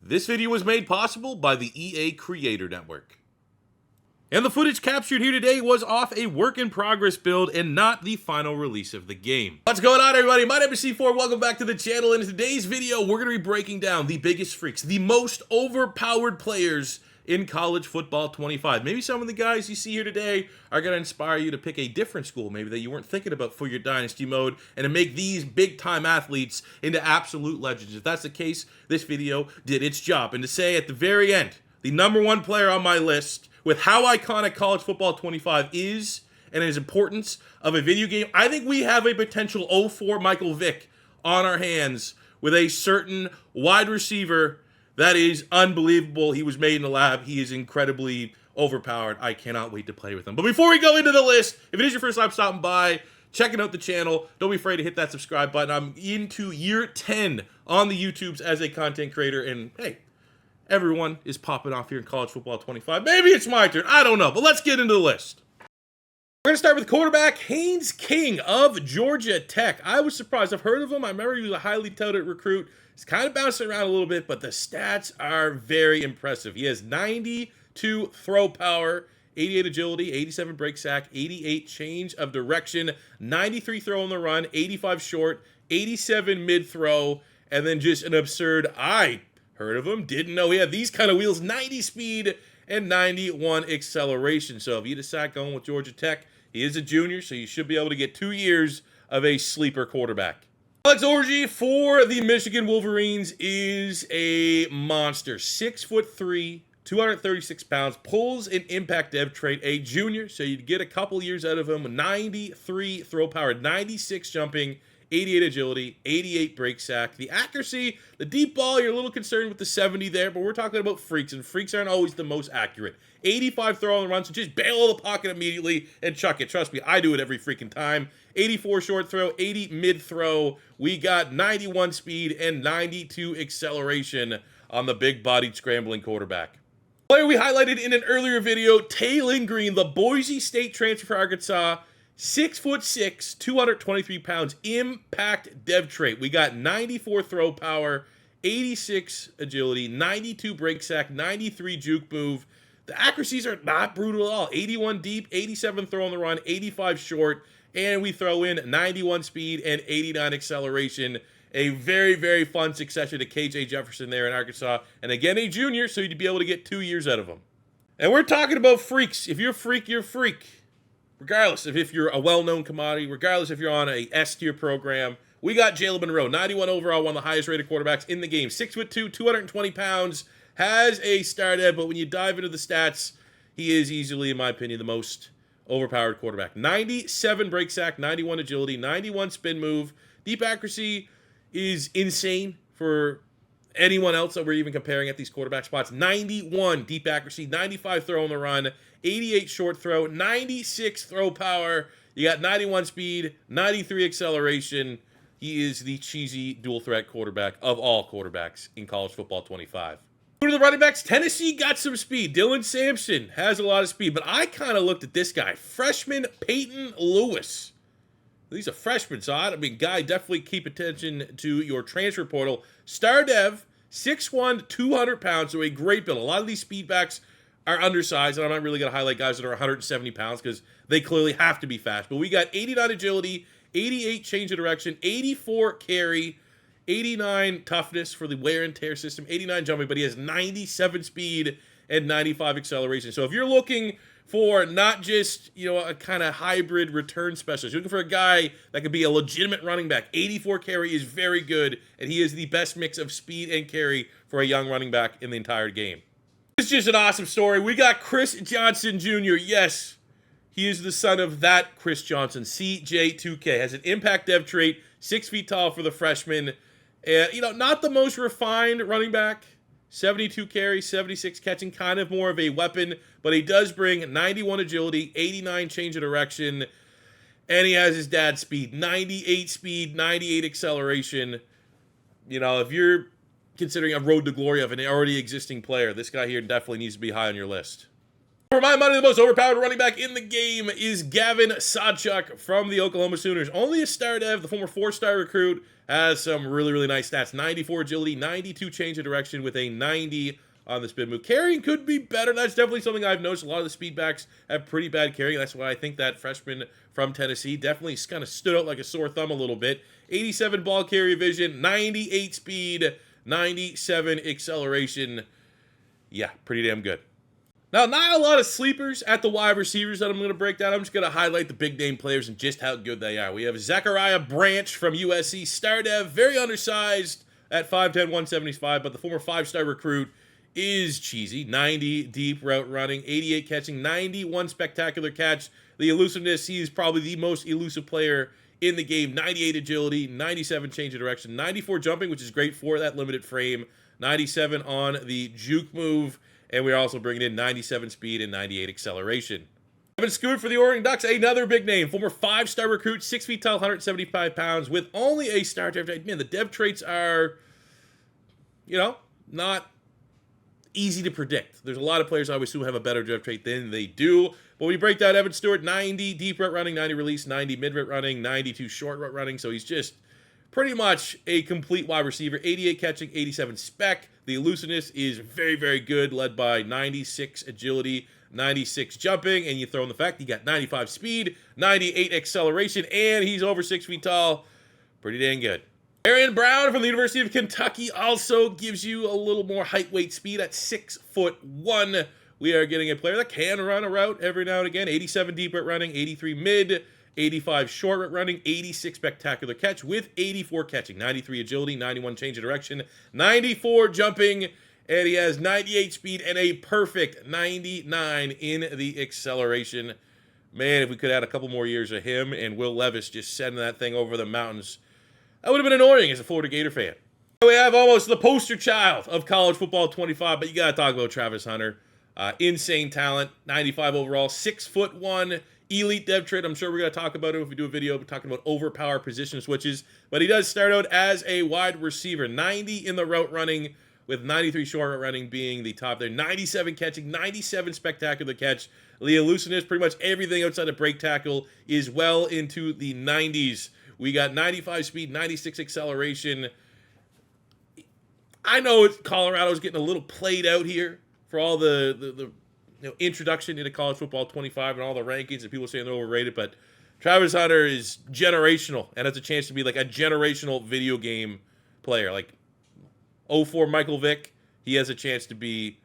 This video was made possible by the EA Creator Network. And the footage captured here today was off a work-in-progress build and not the final release of the game. What's going on, everybody? My name is C4. Welcome back to the channel. And in today's video, we're going to be breaking down the biggest freaks, the most overpowered players in college football 25. Maybe some of the guys you see here today are going to inspire you to pick a different school, maybe that you weren't thinking about for your Dynasty mode, and to make these big-time athletes into absolute legends. If that's the case, this video did its job. And to say at the very end, the #1 player on my list with how iconic college football 25 is and its importance of a video game, I think we have a potential 04 Michael Vick on our hands with a certain wide receiver that is unbelievable. He was made in the lab. He is incredibly overpowered. I cannot wait to play with him. But before we go into the list, if it is your first time stopping by, checking out the channel, don't be afraid to hit that subscribe button. I'm into year 10 on the YouTubes as a content creator, and hey, everyone is popping off here in college football 25. Maybe it's my turn. I don't know, but let's get into the list. We're going to start with quarterback Haynes King of Georgia Tech. I was surprised. I've heard of him. I remember he was a highly touted recruit. He's kind of bouncing around a little bit, but the stats are very impressive. He has 92 throw power, 88 agility, 87 break sack, 88 change of direction, 93 throw on the run, 85 short, 87 mid throw, and then just an absurd, I heard of him, didn't know he had these kind of wheels, 90 speed and 91 acceleration. So if you decide going with Georgia Tech, he is a junior, so you should be able to get 2 years of a sleeper quarterback. Alex Orji for the Michigan Wolverines is a monster. 6'3", 236 pounds, pulls an impact dev trait, a junior, so you'd get a couple years out of him. 93 throw power, 96 jumping, 88 agility, 88 break sack. The accuracy, the deep ball, you're a little concerned with the 70 there, but we're talking about freaks, and freaks aren't always the most accurate. 85 throw on the run, so just bail the pocket immediately and chuck it. Trust me, I do it every freaking time. 84 short throw, 80 mid throw. We got 91 speed and 92 acceleration on the big-bodied scrambling quarterback. Player we highlighted in an earlier video, Taylon Green, the Boise State transfer for Arkansas. 6'6", 223 pounds, impact dev trait. We got 94 throw power, 86 agility, 92 break sack, 93 juke move. The accuracies are not brutal at all. 81 deep, 87 throw on the run, 85 short, and we throw in 91 speed and 89 acceleration. A very, very fun succession to KJ Jefferson there in Arkansas. And again, a junior, so you'd be able to get 2 years out of him. And we're talking about freaks. If you're a freak, you're a freak. Regardless of if you're a well-known commodity, regardless if you're on a S-tier program, we got Jalen Monroe, 91 overall, one of the highest-rated quarterbacks in the game. 6'2", 220 pounds, has a star dev, but when you dive into the stats, he is easily, in my opinion, the most overpowered quarterback. 97 break sack, 91 agility, 91 spin move. Deep accuracy is insane for anyone else that we're even comparing at these quarterback spots. 91 deep accuracy, 95 throw on the run, 88 short throw, 96 throw power. You got 91 speed, 93 acceleration. He is the cheesy dual threat quarterback of all quarterbacks in college football 25. Go to the running backs. Tennessee got some speed. Dylan Sampson has a lot of speed, but I kind of looked at this guy, freshman Peyton Lewis. He's a freshman, so I mean, guy, definitely keep attention to your transfer portal. Star dev, 6'1", 200 pounds, so a great build. A lot of these speed backs are undersized, and I'm not really going to highlight guys that are 170 pounds because they clearly have to be fast. But we got 89 agility, 88 change of direction, 84 carry, 89 toughness for the wear and tear system, 89 jumping, but he has 97 speed and 95 acceleration. So if you're looking for not just, you know, a kind of hybrid return specialist, you're looking for a guy that could be a legitimate running back, 84 carry is very good, and he is the best mix of speed and carry for a young running back in the entire game. It's just an awesome story. We got Chris Johnson Jr. Yes, he is the son of that Chris Johnson. CJ2K has an impact dev trait, 6 feet tall for the freshman. You know, not the most refined running back. 72 carry, 76 catching, kind of more of a weapon, but he does bring 91 agility, 89 change of direction, and he has his dad's speed, 98 speed, 98 acceleration. You know, if you're considering a road to glory of an already existing player, this guy here definitely needs to be high on your list. For my money, the most overpowered running back in the game is Gavin Sawchuk from the Oklahoma Sooners. Only a star dev, the former 4-star recruit, has some really, really nice stats. 94 agility, 92 change of direction with a 90 on the spin move. Carrying could be better. That's definitely something I've noticed. A lot of the speed backs have pretty bad carrying. That's why I think that freshman from Tennessee definitely kind of stood out like a sore thumb a little bit. 87 ball carrier vision, 98 speed, 97 acceleration. Yeah, pretty damn good. Now, not a lot of sleepers at the wide receivers that I'm going to break down. I'm just going to highlight the big name players and just how good they are. We have Zachariah Branch from USC, star dev, very undersized at 5'10", 175, but the former 5-star recruit is cheesy. 90 deep route running, 88 catching, 91 spectacular catch. The elusiveness, he's probably the most elusive player in the game. 98 agility, 97 change of direction, 94 jumping, which is great for that limited frame, 97 on the juke move, and we're also bringing in 97 speed and 98 acceleration. Evan Scoot for the Oregon Ducks, another big name. Former 5-star recruit, 6 feet tall, 175 pounds, with only a star dev trait. Man, the dev traits are, not easy to predict. There's a lot of players I would assume have a better dev trait than they do. But when you break down Evan Stewart, 90 deep route running, 90 release, 90 mid route running, 92 short route running. So he's just pretty much a complete wide receiver. 88 catching, 87 spec. The elusiveness is very, very good, led by 96 agility, 96 jumping, and you throw in the fact he got 95 speed, 98 acceleration, and he's over 6 feet tall. Pretty dang good. Arian Brown from the University of Kentucky also gives you a little more height, weight, speed at 6'1". We are getting a player that can run a route every now and again. 87 deep route running, 83 mid, 85 short route running, 86 spectacular catch with 84 catching, 93 agility, 91 change of direction, 94 jumping, and he has 98 speed and a perfect 99 in the acceleration. Man, if we could add a couple more years of him and Will Levis just sending that thing over the mountains, that would have been annoying as a Florida Gator fan. We have almost the poster child of college football 25, but you got to talk about Travis Hunter. Insane talent, 95 overall, 6'1", elite dev trait. I'm sure we're going to talk about it if we do a video talking about overpowered position switches. But he does start out as a wide receiver, 90 in the route running, with 93 short route running being the top there. 97 catching, 97 spectacular catch. The elusiveness, pretty much everything outside of break tackle is well into the 90s. We got 95 speed, 96 acceleration. I know Colorado's getting a little played out here for all the introduction into college football 25 and all the rankings and people saying they're overrated, but Travis Hunter is generational and has a chance to be like a generational video game player. Like 04 Michael Vick, he has a chance to be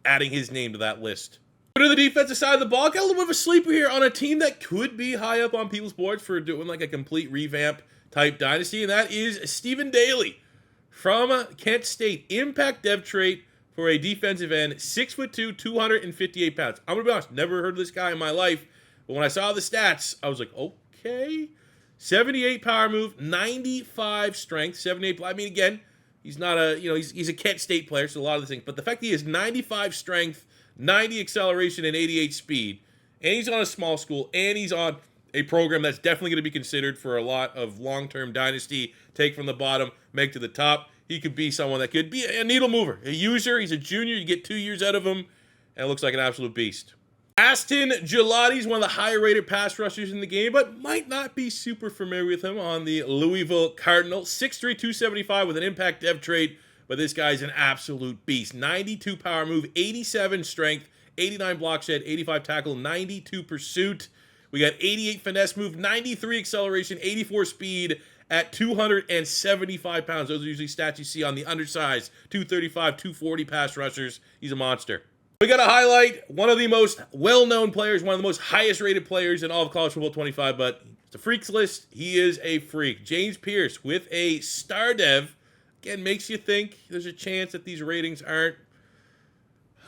adding his name to that list. But on the defensive side of the ball, got a little bit of a sleeper here on a team that could be high up on people's boards for doing like a complete revamp type dynasty, and that is Stephen Daly from Kent State. Impact dev trait for a defensive end, 6'2", 258 pounds. I'm going to be honest, never heard of this guy in my life, but when I saw the stats, I was like, okay. 78 power move, 95 strength, 78, I mean, again, he's not a, he's a Kent State player, so a lot of the things, but the fact that he has 95 strength, 90 acceleration, and 88 speed, and he's on a small school, and he's on a program that's definitely going to be considered for a lot of long-term dynasty, take from the bottom, make to the top. He could be someone that could be a needle mover, a user. He's a junior. You get 2 years out of him, and it looks like an absolute beast. Aston Gelati's one of the higher-rated pass rushers in the game, but might not be super familiar with him on the Louisville Cardinals. 6'3", 275 with an impact dev trait, but this guy's an absolute beast. 92 power move, 87 strength, 89 block shed, 85 tackle, 92 pursuit. We got 88 finesse move, 93 acceleration, 84 speed at 275 pounds. Those are usually stats you see on the undersized 235, 240 pass rushers. He's a monster. We got to highlight one of the most well-known players, one of the most highest-rated players in all of college football 25, but it's a freaks list. He is a freak. James Pierce with a star dev. Again, makes you think there's a chance that these ratings aren't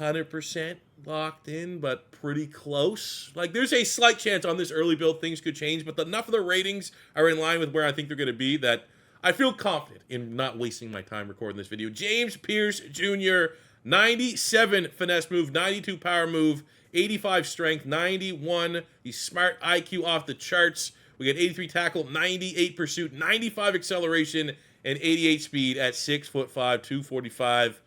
100% locked in, but pretty close. Like, there's a slight chance on this early build things could change, but enough of the ratings are in line with where I think they're going to be that I feel confident in not wasting my time recording this video. James Pierce Jr., 97 finesse move, 92 power move, 85 strength, 91. He's smart, IQ off the charts. We got 83 tackle, 98 pursuit, 95 acceleration, and 88 speed at 6'5", 245.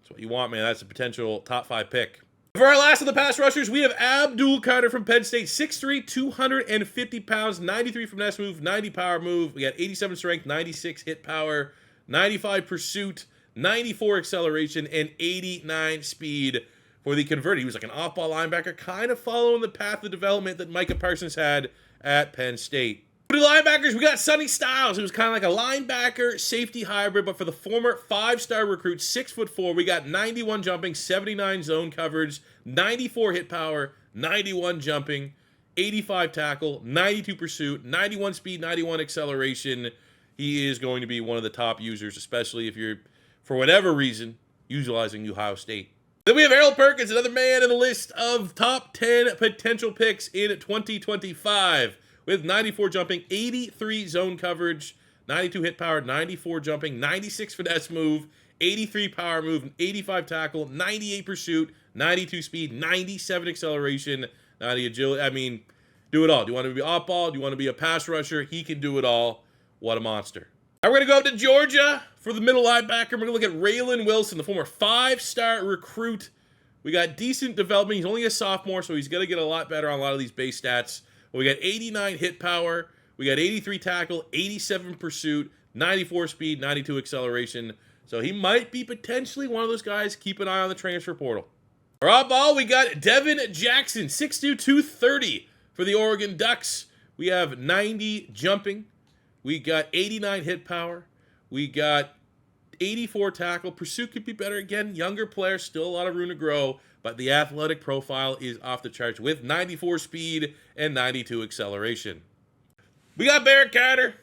That's what you want, man. That's a potential top 5 pick. For our last of the pass rushers, we have Abdul Carter from Penn State, 6'3", 250 pounds, 93 finesse move, 90 power move. We got 87 strength, 96 hit power, 95 pursuit, 94 acceleration, and 89 speed for the converted. He was like an off-ball linebacker, kind of following the path of development that Micah Parsons had at Penn State. For the linebackers, we got Sonny Styles, who was kind of like a linebacker safety hybrid, but for the former 5-star recruit, 6'4", we got 91 jumping, 79 zone coverage, 94 hit power, 91 jumping, 85 tackle, 92 pursuit, 91 speed, 91 acceleration. He is going to be one of the top users, especially if you're, for whatever reason, utilizing Ohio State. Then we have Harold Perkins, another man in the list of top 10 potential picks in 2025. With 94 jumping, 83 zone coverage, 92 hit power, 94 jumping, 96 finesse move, 83 power move, 85 tackle, 98 pursuit, 92 speed, 97 acceleration, 90 agility. I mean, do it all. Do you want to be off ball? Do you want to be a pass rusher? He can do it all. What a monster. Now we're going to go up to Georgia for the middle linebacker. We're going to look at Raylan Wilson, the former 5-star recruit. We got decent development. He's only a sophomore, so he's going to get a lot better on a lot of these base stats. We got 89 hit power, we got 83 tackle, 87 pursuit, 94 speed, 92 acceleration. So he might be potentially one of those guys. Keep an eye on the transfer portal. For off ball, we got Devin Jackson, 6'2", 230 for the Oregon Ducks. We have 90 jumping. We got 89 hit power. We got 84 tackle. Pursuit could be better again. Younger player, still a lot of room to grow. But the athletic profile is off the charts with 94 speed and 92 acceleration. We got Barrett Carter,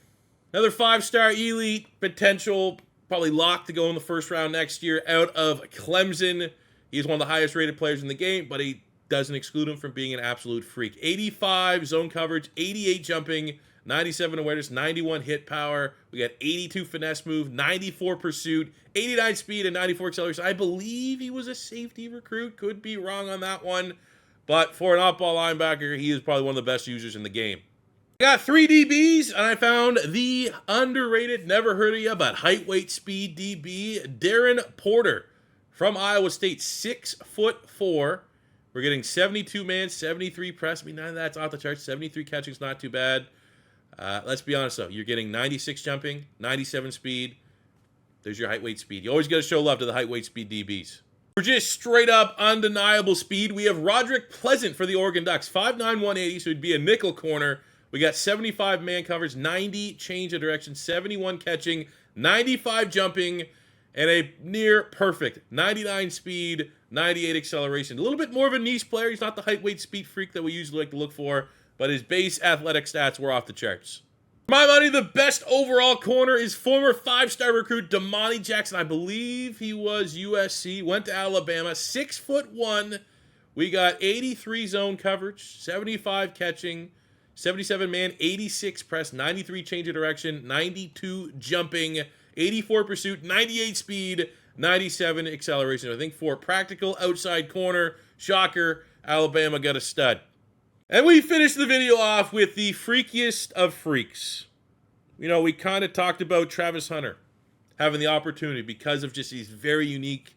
another 5-star elite potential, probably locked to go in the first round next year out of Clemson. He's one of the highest rated players in the game, but he doesn't exclude him from being an absolute freak. 85 zone coverage, 88 jumping, 97 awareness, 91 hit power. We got 82 finesse move, 94 pursuit, 89 speed, and 94 acceleration. I believe he was a safety recruit. Could be wrong on that one. But for an off-ball linebacker, he is probably one of the best users in the game. I got 3 DBs, and I found the underrated, never heard of you, but height, weight, speed DB, Darren Porter from Iowa State, 6'4". We're getting 72 man, 73 press. I mean, none of that's off the charts. 73 catching is not too bad. Let's be honest, though. You're getting 96 jumping, 97 speed. There's your height, weight, speed. You always got to show love to the height, weight, speed DBs. For just straight up undeniable speed, we have Roderick Pleasant for the Oregon Ducks. 5'9", 180, so he'd be a nickel corner. We got 75 man coverage, 90 change of direction, 71 catching, 95 jumping, and a near perfect 99 speed, 98 acceleration. A little bit more of a niche player. He's not the height, weight, speed freak that we usually like to look for, but his base athletic stats were off the charts. For my money, the best overall corner is former 5-star recruit Damani Jackson. I believe he was USC, went to Alabama, 6'1". We got 83 zone coverage, 75 catching, 77 man, 86 press, 93 change of direction, 92 jumping, 84 pursuit, 98 speed, 97 acceleration. I think for a practical outside corner, shocker, Alabama got a stud. And we finished the video off with the freakiest of freaks. You know, we kind of talked about Travis Hunter having the opportunity because of just his very unique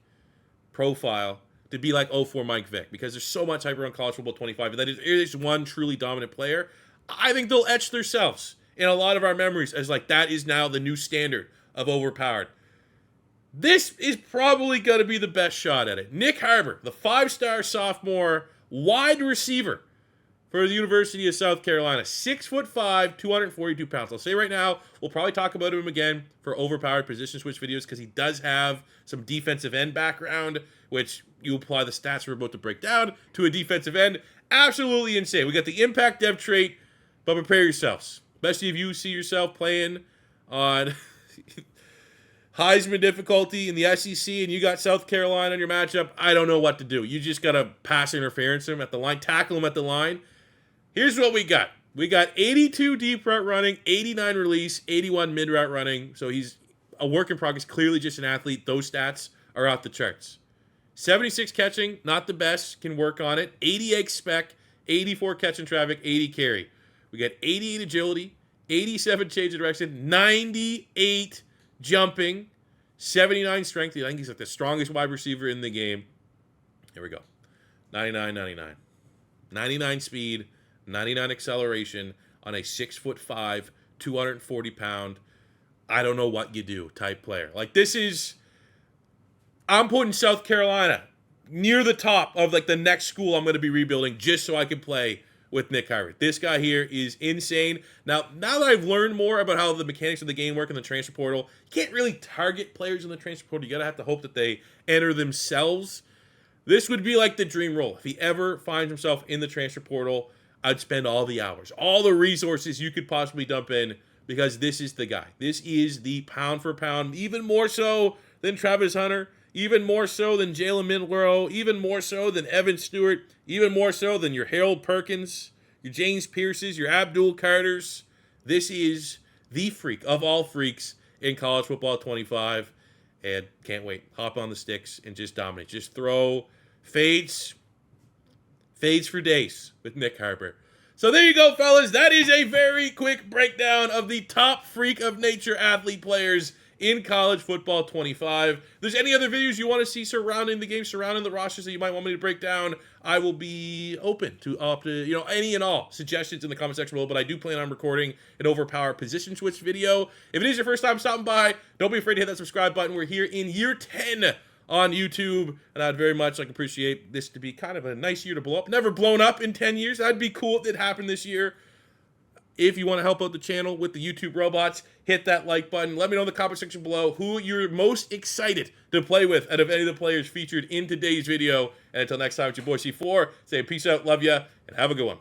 profile to be like 04 Mike Vick, because there's so much hype around college football 25, and that is one truly dominant player. I think they'll etch themselves in a lot of our memories as like that is now the new standard of overpowered. This is probably going to be the best shot at it. Nick Harbor, the 5-star sophomore wide receiver for the University of South Carolina, 6'5", 242 pounds. I'll say right now, we'll probably talk about him again for overpowered position switch videos because he does have some defensive end background, which you apply the stats we're about to break down to a defensive end. Absolutely insane. We got the impact dev trait, but prepare yourselves. Especially if you see yourself playing on Heisman difficulty in the SEC and you got South Carolina in your matchup, I don't know what to do. You just got to pass interference him at the line, tackle him at the line. Here's what we got. We got 82 deep route running, 89 release, 81 mid route running. So he's a work in progress, clearly just an athlete. Those stats are off the charts. 76 catching, not the best, can work on it. 88 spec, 84 catch in traffic, 80 carry. We got 88 agility, 87 change of direction, 98 jumping, 79 strength. I think he's like the strongest wide receiver in the game. Here we go. 99, 99. 99 speed, 99 acceleration on a 6'5", 240-pound, I don't know what you do type player. Like, this is, I'm putting South Carolina near the top of like the next school I'm going to be rebuilding just so I can play with Nick Herbert. This guy here is insane. Now that I've learned more about how the mechanics of the game work in the transfer portal, you can't really target players in the transfer portal. You got to have to hope that they enter themselves. This would be like the dream role. If he ever finds himself in the transfer portal, I'd spend all the hours, all the resources you could possibly dump in, because this is the guy. This is the pound for pound, even more so than Travis Hunter, even more so than Jalen Milroe, even more so than Evan Stewart, even more so than your Harold Perkins, your James Pierces, your Abdul Carters. This is the freak of all freaks in college football 25, and can't wait. Hop on the sticks and just dominate. Just throw fades for days with Nick Herbert. So there you go, fellas. That is a very quick breakdown of the top freak of nature athlete players in college football 25. If there's any other videos you want to see surrounding the game, surrounding the rosters that you might want me to break down, I will be open to any and all suggestions in the comment section below. But I do plan on recording an overpowered position switch video. If it is your first time stopping by, don't be afraid to hit that subscribe button. We're here in year 10 on YouTube, and I'd very much appreciate this to be kind of a nice year to blow up. Never blown up in 10 years. That'd be cool if it happened this year. If you want to help out the channel with the YouTube robots, hit that like button. Let me know in the comment section below who you're most excited to play with out of any of the players featured in today's video. And until next time, it's your boy C4. Say peace out, love ya, and have a good one.